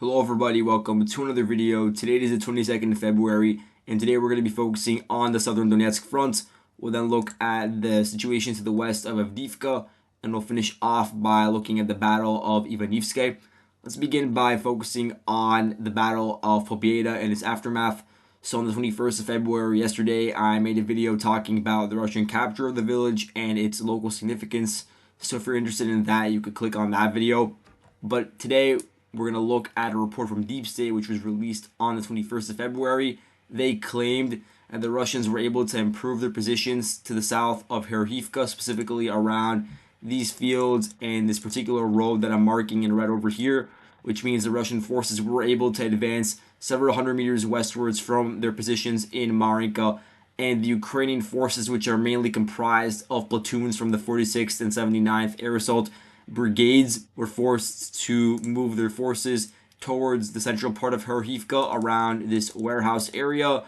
Hello everybody, welcome to another video. Today is the 22nd of February, and today we're going to be focusing on the southern Donetsk front. We'll then look at the situation to the west of Avdiivka, and we'll finish off by looking at the Battle of Ivanivske. Let's begin by focusing on the Battle of Pobeda and its aftermath. So on the 21st of February, yesterday, I made a video talking about the Russian capture of the village and its local significance. So if you're interested in that, you could click on that video. But today, we're going to look at a report from Deep State, which was released on the 21st of February. They claimed that the Russians were able to improve their positions to the south of Heorhiivka, specifically around these fields and this particular road that I'm marking in red over here, which means the Russian forces were able to advance several hundred meters westwards from their positions in Marinka, and the Ukrainian forces, which are mainly comprised of platoons from the 46th and 79th Air Assault brigades, were forced to move their forces towards the central part of Heorhiivka around this warehouse area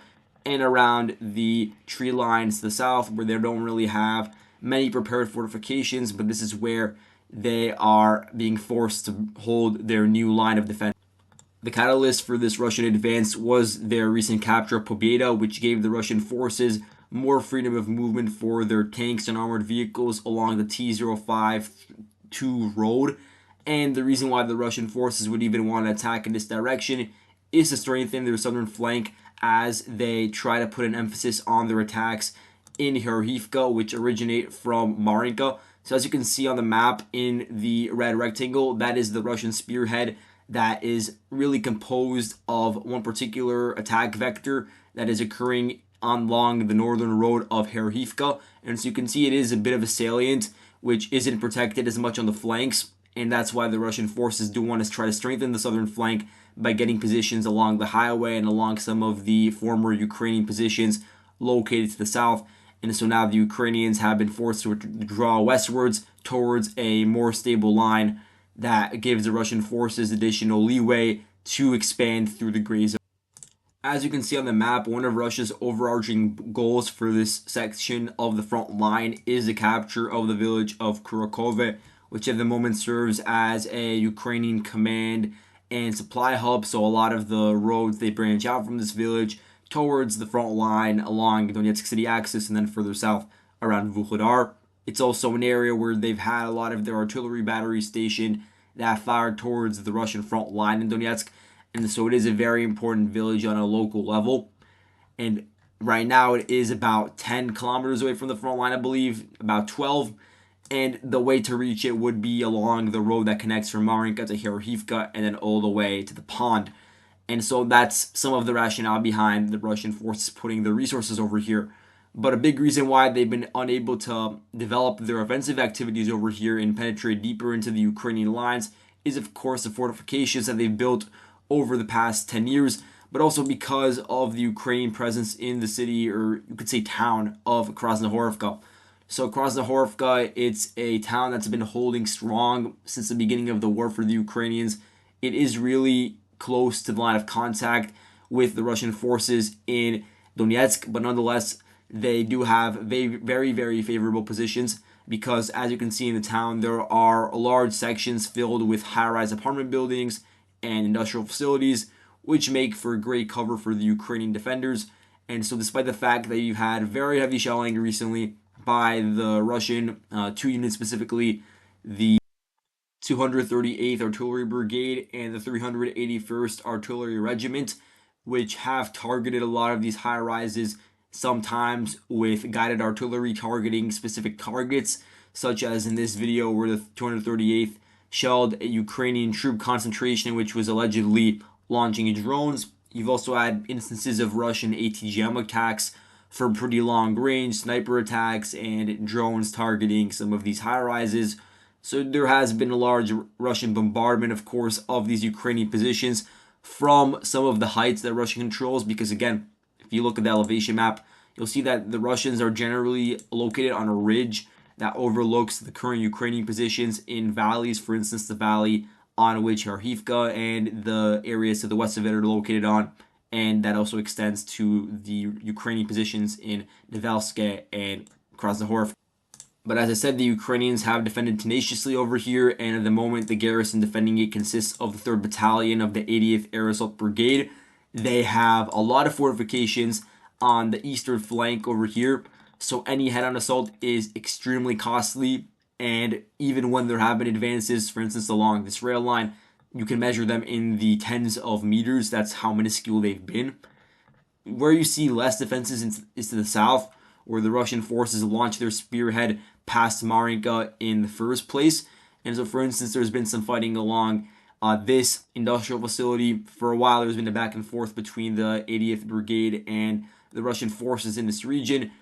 and around the tree lines to the south, where they don't really have many prepared fortifications, but this is where they are being forced to hold their new line of defense. The catalyst for this Russian advance was their recent capture of Pobeda, which gave the Russian forces more freedom of movement for their tanks and armored vehicles along the T-052 road. And the reason why the Russian forces would even want to attack in this direction is to strengthen their southern flank as they try to put an emphasis on their attacks in Heorhiivka, which originate from Marinka. So as you can see on the map in the red rectangle, that is the Russian spearhead that is really composed of one particular attack vector that is occurring along the northern road of Heorhiivka. And so you can see it is a bit of a salient, which isn't protected as much on the flanks. And that's why the Russian forces do want to try to strengthen the southern flank by getting positions along the highway and along some of the former Ukrainian positions located to the south. And so now the Ukrainians have been forced to draw westwards towards a more stable line that gives the Russian forces additional leeway to expand through the gray zone. As you can see on the map, one of Russia's overarching goals for this section of the front line is the capture of the village of Krasnohorivka, which at the moment serves as a Ukrainian command and supply hub. So a lot of the roads, they branch out from this village towards the front line along Donetsk City axis and then further south around Vuhledar. It's also an area where they've had a lot of their artillery batteries stationed that fired towards the Russian front line in Donetsk. And so it is a very important village on a local level. And right now it is about 10 kilometers away from the front line, I believe, about 12. And the way to reach it would be along the road that connects from Marinka to Heorhiivka and then all the way to the pond. And so that's some of the rationale behind the Russian forces putting their resources over here. But a big reason why they've been unable to develop their offensive activities over here and penetrate deeper into the Ukrainian lines is, of course, the fortifications that they've built over the past 10 years, but also because of the Ukrainian presence in the city, or you could say town, of Krasnohorivka. So Krasnohorivka, it's a town that's been holding strong since the beginning of the war for the Ukrainians. It is really close to the line of contact with the Russian forces in Donetsk, but nonetheless, they do have very, very favorable positions because, as you can see in the town, there are large sections filled with high-rise apartment buildings and industrial facilities, which make for great cover for the Ukrainian defenders. And so despite the fact that you've had very heavy shelling recently by the Russian two units, specifically the 238th Artillery Brigade and the 381st Artillery Regiment, which have targeted a lot of these high rises, sometimes with guided artillery targeting specific targets, such as in this video where the 238th shelled a Ukrainian troop concentration which was allegedly launching drones. You've also had instances of Russian ATGM attacks from pretty long range, sniper attacks, and drones targeting some of these high rises. So there has been a large Russian bombardment, of course, of these Ukrainian positions from some of the heights that Russia controls, because again, if you look at the elevation map, you'll see that the Russians are generally located on a ridge that overlooks the current Ukrainian positions in valleys. For instance, the valley on which Heorhiivka and the areas to the west of it are located on, and that also extends to the Ukrainian positions in Nevelske and Krasnohorivka. But as I said, the Ukrainians have defended tenaciously over here, and at the moment, the garrison defending it consists of the 3rd Battalion of the 80th Air Assault Brigade. They have a lot of fortifications on the eastern flank over here, so any head-on assault is extremely costly. And even when there have been advances, for instance, along this rail line, you can measure them in the tens of meters. That's how minuscule they've been. Where you see less defenses is to the south, where the Russian forces launch their spearhead past Marinka in the first place. And so, for instance, there's been some fighting along this industrial facility. For a while, there's been a back and forth between the 80th Brigade and the Russian forces in this region.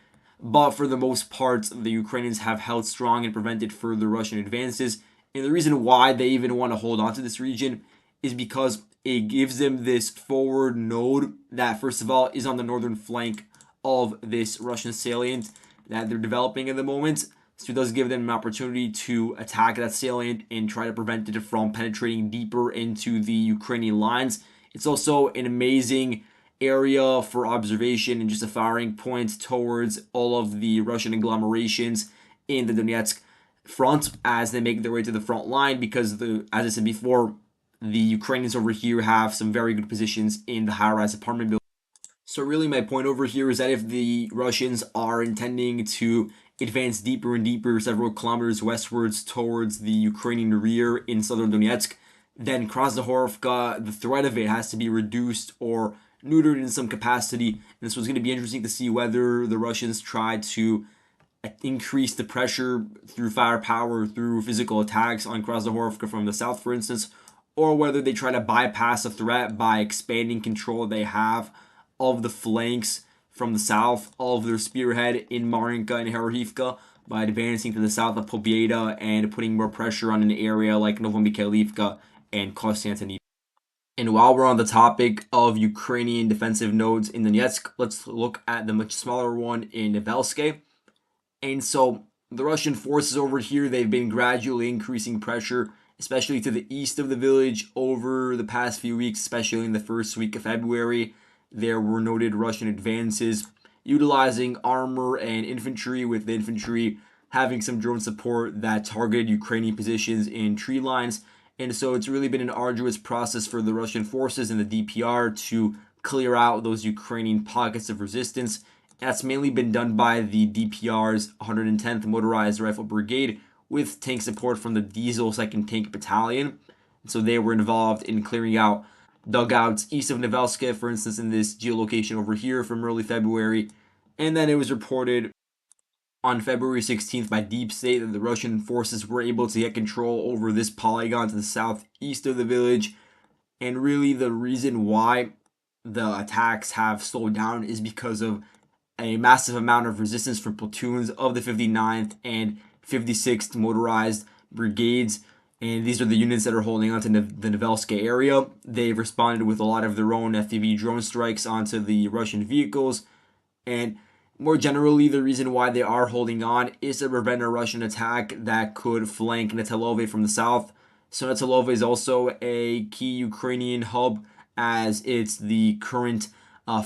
But for the most part, the Ukrainians have held strong and prevented further Russian advances. And the reason why they even want to hold on to this region is because it gives them this forward node that, first of all, is on the northern flank of this Russian salient that they're developing at the moment. So it does give them an opportunity to attack that salient and try to prevent it from penetrating deeper into the Ukrainian lines. It's also an amazing area for observation and just a firing point towards all of the Russian agglomerations in the Donetsk front as they make their way to the front line, because as I said before, the Ukrainians over here have some very good positions in the high-rise apartment building. So really my point over here is that if the Russians are intending to advance deeper and deeper, several kilometers westwards towards the Ukrainian rear in southern Donetsk, then Krasnohorivka, the threat of it has to be reduced or neutered in some capacity. And this was going to be interesting to see whether the Russians try to increase the pressure through firepower, through physical attacks on Krasnohorivka from the south, for instance, or whether they try to bypass a threat by expanding control they have of the flanks from the south of their spearhead in Marinka and Heorhiivka by advancing to the south of Pobieda and putting more pressure on an area like Novomikhailivka and Konstantinivka. And while we're on the topic of Ukrainian defensive nodes in Donetsk, let's look at the much smaller one in Nevelske. And so the Russian forces over here, they've been gradually increasing pressure, especially to the east of the village over the past few weeks, especially in the first week of February. There were noted Russian advances utilizing armor and infantry, with the infantry having some drone support that targeted Ukrainian positions in tree lines. And so it's really been an arduous process for the Russian forces and the DPR to clear out those Ukrainian pockets of resistance. That's mainly been done by the DPR's 110th Motorized Rifle Brigade with tank support from the Diesel 2nd Tank Battalion. So they were involved in clearing out dugouts east of Nevelske, for instance, in this geolocation over here from early February. And then it was reported on February 16th by Deep State that the Russian forces were able to get control over this polygon to the southeast of the village. And really the reason why the attacks have slowed down is because of a massive amount of resistance from platoons of the 59th and 56th Motorized Brigades. And these are the units that are holding onto the Nevelske area. They've responded with a lot of their own FPV drone strikes onto the Russian vehicles. And more generally, the reason why they are holding on is to prevent a Russian attack that could flank Nevelske from the south. So Nevelske is also a key Ukrainian hub, as it's the current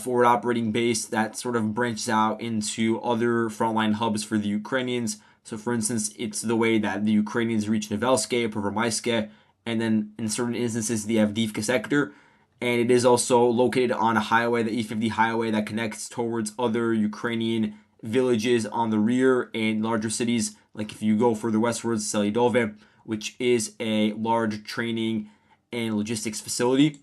forward operating base that sort of branches out into other frontline hubs for the Ukrainians. So, for instance, it's the way that the Ukrainians reach Nevelske, Prvomaiske, and then in certain instances, the Avdiivka sector. And it is also located on a highway, the E50 highway, that connects towards other Ukrainian villages on the rear and larger cities. Like if you go further westwards, Selidove, which is a large training and logistics facility.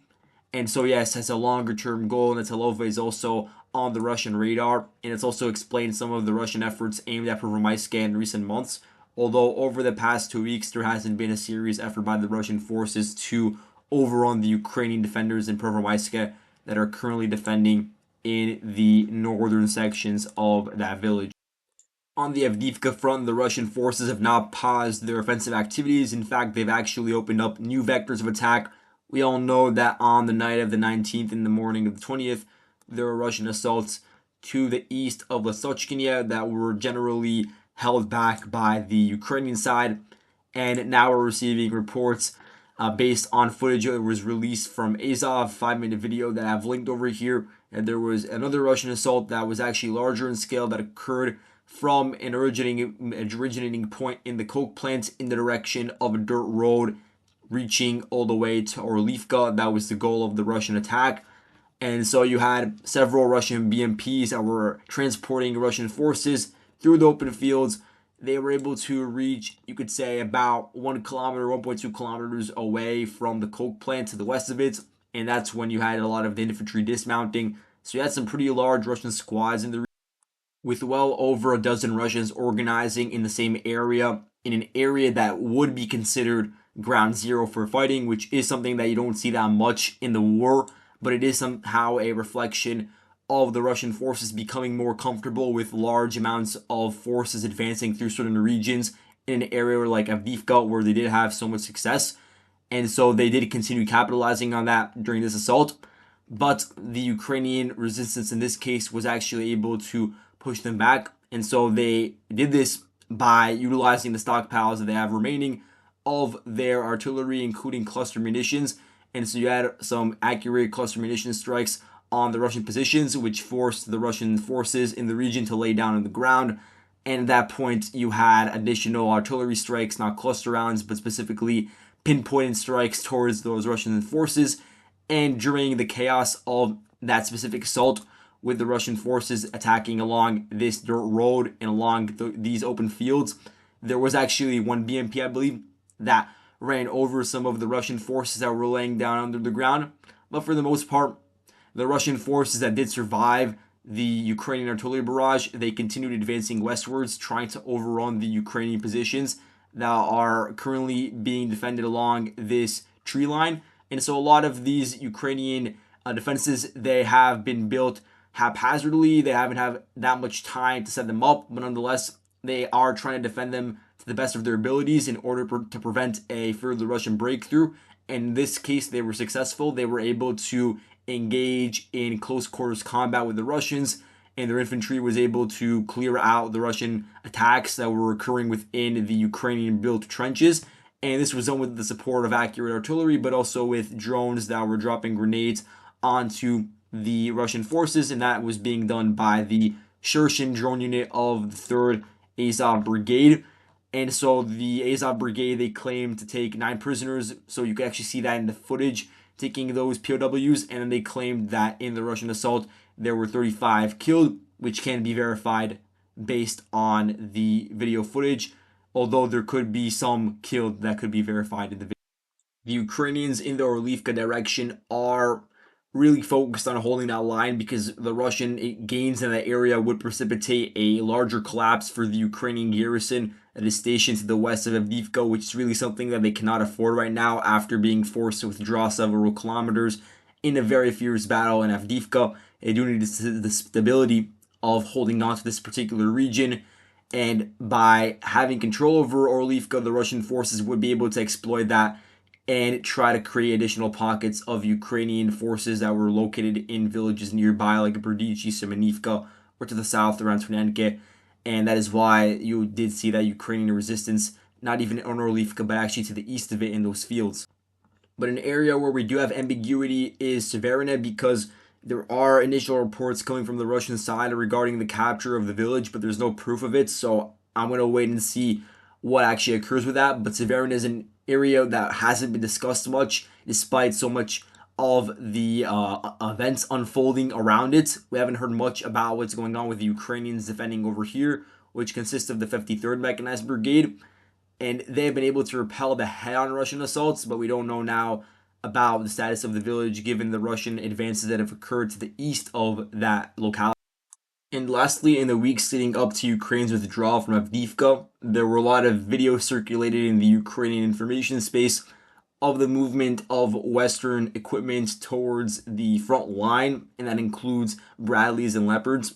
And so, yes, as a longer term goal, Nevelske is also on the Russian radar, and it's also explained some of the Russian efforts aimed at Prvomaiske in recent months. Although over the past 2 weeks, there hasn't been a serious effort by the Russian forces to overrun the Ukrainian defenders in Prvomaiske that are currently defending in the northern sections of that village. On the Avdiivka front, the Russian forces have not paused their offensive activities. In fact, they've actually opened up new vectors of attack. We all know that on the night of the 19th and the morning of the 20th, there were Russian assaults to the east of Lasochkina that were generally held back by the Ukrainian side. And now we're receiving reports based on footage that was released from Azov, 5-minute video that I've linked over here. And there was another Russian assault that was actually larger in scale that occurred from an originating point in the coke plant in the direction of a dirt road, reaching all the way to Heorhiivka. That was the goal of the Russian attack. And so you had several Russian BMPs that were transporting Russian forces through the open fields. They were able to reach, you could say, about 1 kilometer, 1.2 kilometers away from the coke plant to the west of it. And that's when you had a lot of the infantry dismounting. So you had some pretty large Russian squads in the region, with well over a dozen Russians organizing in the same area, in an area that would be considered ground zero for fighting, which is something that you don't see that much in the war, but it is somehow a reflection of the Russian forces becoming more comfortable with large amounts of forces advancing through certain regions in an area like Avdiivka, where they did have so much success. And so they did continue capitalizing on that during this assault. But the Ukrainian resistance in this case was actually able to push them back. And so they did this by utilizing the stockpiles that they have remaining of their artillery, including cluster munitions. And so you had some accurate cluster munition strikes on the Russian positions, which forced the Russian forces in the region to lay down on the ground. And at that point, you had additional artillery strikes, not cluster rounds, but specifically pinpointed strikes towards those Russian forces. And during the chaos of that specific assault, with the Russian forces attacking along this dirt road and along these open fields, there was actually one BMP, I believe, that ran over some of the Russian forces that were laying down under the ground. But for the most part, the Russian forces that did survive the Ukrainian artillery barrage, they continued advancing westwards, trying to overrun the Ukrainian positions that are currently being defended along this tree line. And so a lot of these Ukrainian defenses, they have been built haphazardly. They haven't had that much time to set them up, but nonetheless, they are trying to defend them to the best of their abilities in order to prevent a further Russian breakthrough. In this case, they were successful. They were able to engage in close quarters combat with the Russians, and their infantry was able to clear out the Russian attacks that were occurring within the Ukrainian built trenches. And this was done with the support of accurate artillery, but also with drones that were dropping grenades onto the Russian forces, and that was being done by the Shershin drone unit of the 3rd Azov Brigade. And so the Azov Brigade, they claimed to take 9 prisoners, so you can actually see that in the footage, taking those POWs, and then they claimed that in the Russian assault, there were 35 killed, which can be verified based on the video footage, although there could be some killed that could be verified in the video. The Ukrainians in the Heorhiivka direction are really focused on holding that line because the Russian gains in that area would precipitate a larger collapse for the Ukrainian garrison that is stationed to the west of Avdiivka, which is really something that they cannot afford right now after being forced to withdraw several kilometers in a very fierce battle in Avdiivka. They do need the stability of holding on to this particular region. And by having control over Heorhiivka, the Russian forces would be able to exploit that and try to create additional pockets of Ukrainian forces that were located in villages nearby, like Berdichi, Semenivka, or to the south around Tonenke. And that is why you did see that Ukrainian resistance, not even on Heorhiivka, but actually to the east of it in those fields. But an area where we do have ambiguity is Severine, because there are initial reports coming from the Russian side regarding the capture of the village, but there's no proof of it. So I'm going to wait and see what actually occurs with that. But Severine is an area that hasn't been discussed much, despite so much of the events unfolding around it. We haven't heard much about what's going on with the Ukrainians defending over here, which consists of the 53rd Mechanized Brigade. And they have been able to repel the head-on Russian assaults, but we don't know now about the status of the village given the Russian advances that have occurred to the east of that locality. And lastly, in the weeks leading up to Ukraine's withdrawal from Avdiivka, there were a lot of videos circulated in the Ukrainian information space of the movement of Western equipment towards the front line, and that includes Bradleys and Leopards.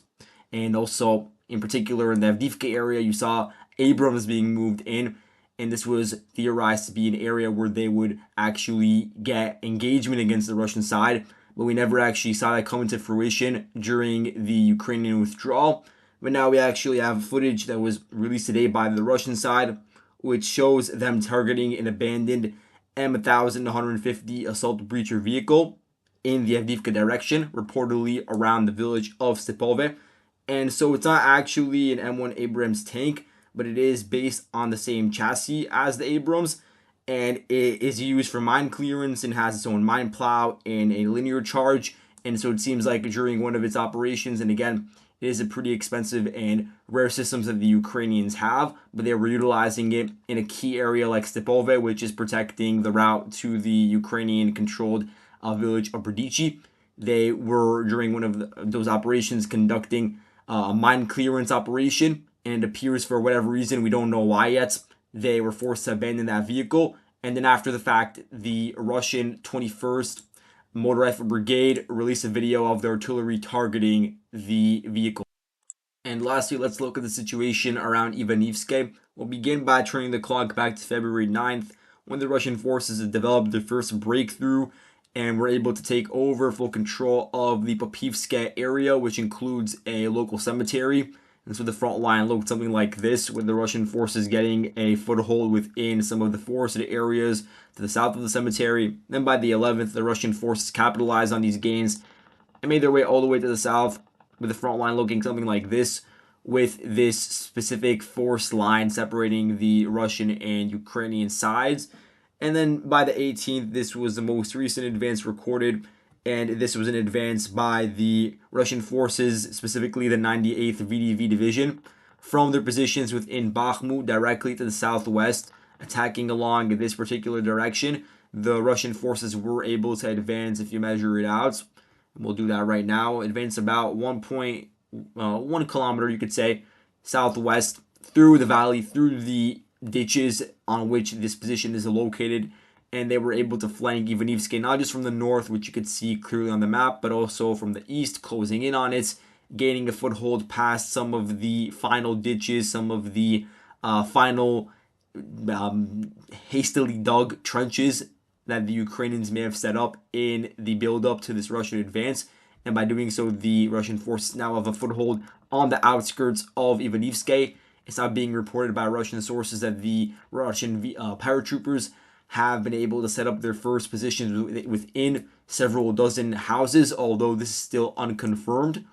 And also, in particular, in the Avdiivka area, you saw Abrams being moved in, and this was theorized to be an area where they would actually get engagement against the Russian side, but we never actually saw that come into fruition during the Ukrainian withdrawal. But now we actually have footage that was released today by the Russian side, which shows them targeting an abandoned M1150 assault breacher vehicle in the Avdiivka direction, reportedly around the village of Stepove. And so it's not actually an M1 Abrams tank, but it is based on the same chassis as the Abrams, and it is used for mine clearance and has its own mine plow and a linear charge. And so it seems like during one of its operations, and again, it is a pretty expensive and rare systems that the Ukrainians have, but they were utilizing it in a key area like Stepove, which is protecting the route to the Ukrainian-controlled village of Berdichi. They were, during one of those operations, conducting a mine clearance operation, and it appears for whatever reason, we don't know why yet, they were forced to abandon that vehicle. And then after the fact, the Russian 21st Motor Rifle Brigade released a video of the artillery targeting the vehicle. And lastly, let's look at the situation around Ivanivske. We'll begin by turning the clock back to February 9th, when the Russian forces had developed their first breakthrough and were able to take over full control of the Avdiivka area, which includes a local cemetery. And so the front line looked something like this, with the Russian forces getting a foothold within some of the forested areas to the south of the cemetery. Then by the 11th, the Russian forces capitalized on these gains and made their way all the way to the south, with the front line looking something like this, with this specific force line separating the Russian and Ukrainian sides. And then by the 18th, this was the most recent advance recorded, and this was an advance by the Russian forces, specifically the 98th VDV Division, from their positions within Bakhmut directly to the southwest, attacking along this particular direction. The Russian forces were able to advance, if you measure it out. We'll do that right now. Advance about 1.1 kilometer, you could say, southwest through the valley, through the ditches on which this position is located, and they were able to flank Ivanivske not just from the north, which you could see clearly on the map, but also from the east, closing in on it, gaining a foothold past some of the final ditches, some of the final hastily dug trenches that the Ukrainians may have set up in the build-up to this Russian advance. And by doing so, the Russian forces now have a foothold on the outskirts of Ivanivske. It's now being reported by Russian sources that the Russian paratroopers have been able to set up their first positions within several dozen houses, although this is still unconfirmed.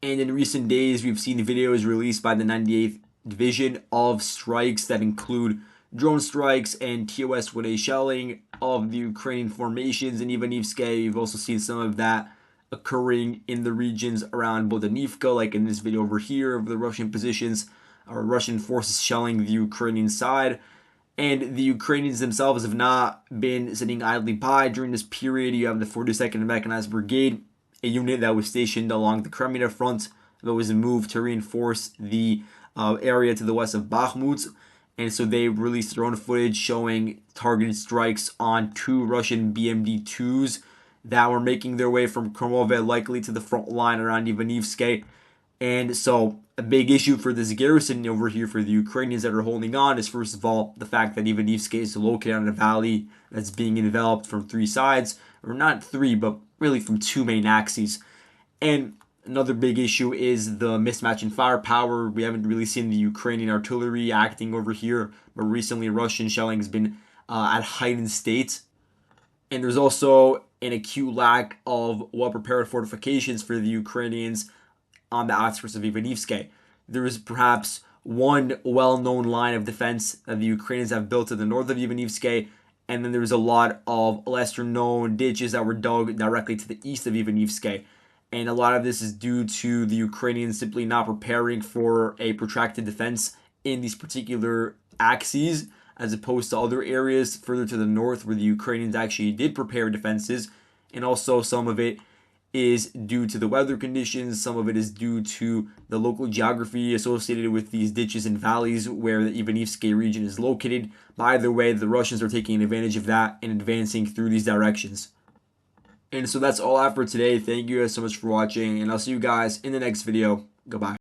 And in recent days, we've seen videos released by the 98th Division of strikes that include drone strikes and TOS-1A shelling of the Ukrainian formations in Ivanivske. We've also seen some of that occurring in the regions around Avdiivka, like in this video over here of the Russian positions, or Russian forces shelling the Ukrainian side. And the Ukrainians themselves have not been sitting idly by during this period. You have the 42nd Mechanized Brigade, a unit that was stationed along the Crimea front, that was moved to reinforce the area to the west of Bakhmut. And so they released their own footage showing targeted strikes on 2 Russian BMD-2s that were making their way from Krasnohorivka likely to the front line around Ivanivske. And so a big issue for this garrison over here for the Ukrainians that are holding on is, first of all, the fact that Ivanivske is located on a valley that's being enveloped from 3 sides, or not 3, but really from 2 main axes. And another big issue is the mismatch in firepower. We haven't really seen the Ukrainian artillery acting over here, but recently Russian shelling has been at heightened state. And there's also an acute lack of well-prepared fortifications for the Ukrainians on the outskirts of Ivanivske. There is perhaps one well-known line of defense that the Ukrainians have built to the north of Ivanivske, and then there's a lot of lesser-known ditches that were dug directly to the east of Ivanivske. And a lot of this is due to the Ukrainians simply not preparing for a protracted defense in these particular axes, as opposed to other areas further to the north where the Ukrainians actually did prepare defenses. And also some of it is due to the weather conditions, some of it is due to the local geography associated with these ditches and valleys where the Ivanivske region is located. But either way, the Russians are taking advantage of that and advancing through these directions. And so that's all I have for today. Thank you guys so much for watching, and I'll see you guys in the next video. Goodbye.